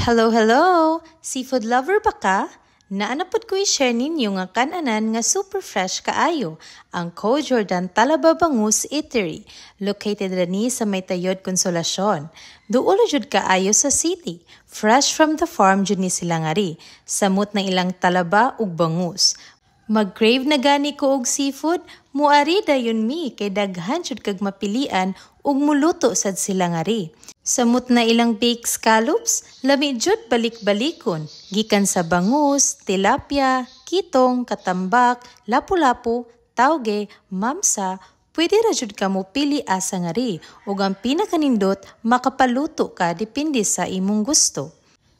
Hello, hello! Seafood lover ba ka? Naanapod ko i-share ninyo nga kananan nga super fresh kaayo, ang Co Jordan Talaba Bangus Eatery, located rani sa may Tayod Konsolasyon. Duolo jud kaayo sa city, fresh from the farm jud ni sila ngari, samot ng ilang talaba ug bangus. Mag-crave na gani ko og seafood, muari dayon mi kay daghan jud kag mapilian ug muluto sad sila ngari. Samot na ilang baked scallops, lami jud balik-balikon, gikan sa bangus, tilapia, kitong, katambak, lapu-lapu, tauge, mamsa, pwede ra jud ka mo pili asa ngari ug ang pinakanindot makapaluto ka depende sa imong gusto.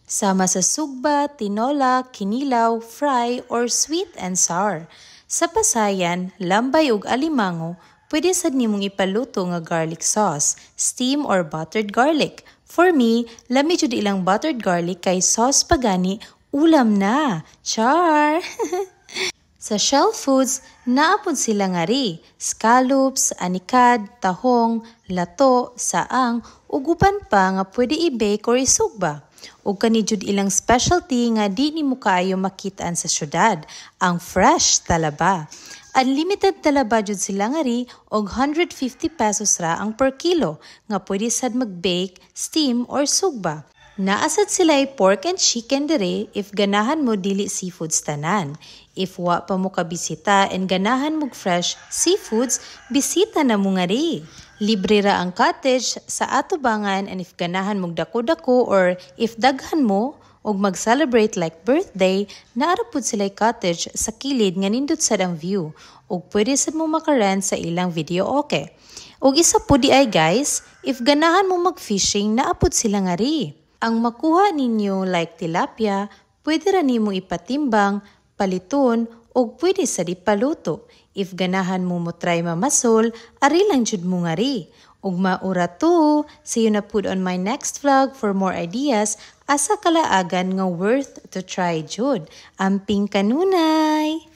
Sama sa sugba, tinola, kinilaw, fry, or sweet and sour. Sa pasayan, lambay ug alimango, pwede sad nimong ipaluto nga garlic sauce, steam or buttered garlic. For me, lami jud ilang buttered garlic kay sauce pagani, ulam na. Char! Sa shell foods, naapod sila ngari, scallops, anikad, tahong, lato, saang, ug uban pa nga pwede i-bake or isugba. Ug kani jud ilang specialty nga di nimo kaayo makitaan sa syudad, ang fresh talaba. Unlimited talaba jud sila ngari og 150 pesos ra ang per kilo nga pwede sad mag-bake, steam or sugba. Naasad sila ay pork and chicken dire if ganahan mo dili seafoods tanan. If wa pa mo kabisita and ganahan mo fresh seafoods, bisita na mo ngari. Libre ra ang cottage sa atubangan and if ganahan mo dako-dako or if daghan mo og mag-celebrate like birthday, naarapod sila cottage sa kilid nga nindot sad ang view ug pwede sad mo makarent sa ilang video okay. Ug isa po di ay guys, if ganahan mo mag-fishing, naapod sila ngari. Ang makuha ninyo like tilapia, pwede ra nimo ipatimbang, paliton, o pwede sa ipaluto. If ganahan mo try mamasol, ari lang jud mo ngari. Ug maura to, see you na pud on my next vlog for more ideas asa kalaagan nga worth to try jud. Amping kanunay!